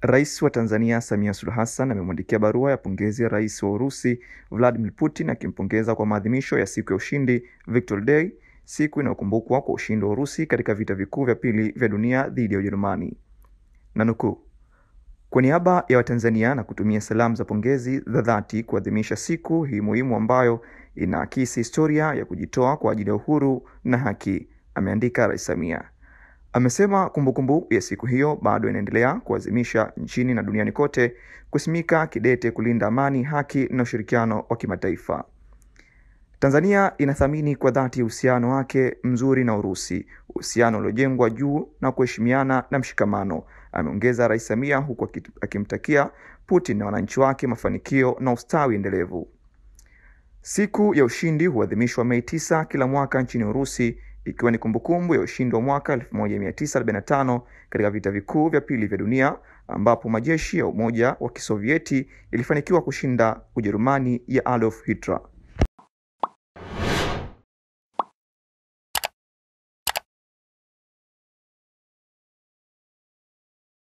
Rais wa Tanzania Samia Suluhu Hassan amemwandikia barua ya pongezi ya Rais wa Urusi Vladimir Putin akimpongeza kwa maadhimisho ya siku ya ushindi Victory Day, siku inayokumbukwa kwa ushindi wa Urusi katika vita vikuu vya pili vya dunia dhidi ya Ujerumani. Nanukuu, kwa niaba ya Watanzania na kutumia salamu za pongezi za dhati kuadhimisha siku hii muhimu ambayo inaakisi historia ya kujitoa kwa ajili ya uhuru na haki, ameandika Rais Samia. Amesema kumbukumbu ya siku hiyo bado inaendelea kuadhimisha nchini na duniani kote, kusimika kidete kulinda amani, haki na ushirikiano wa kimataifa. Tanzania inathamini kwa dhati uhusiano wake mzuri na Urusi, uhusiano uliojengwa juu na kuheshimiana na mshikamano, ameongeza Rais Samia, huku akimtakia Putin na wananchi wake mafanikio na ustawi endelevu. Siku ya ushindi huadhimishwa Mei 9 kila mwaka nchini Urusi, ikiwa ni kumbukumbu ya ushindi wa mwaka 1945 katika vita vikuu vya pili vya dunia, ambapo majeshi ya Umoja wa Kisovieti ilifanikiwa kushinda Ujerumani ya Adolf Hitler.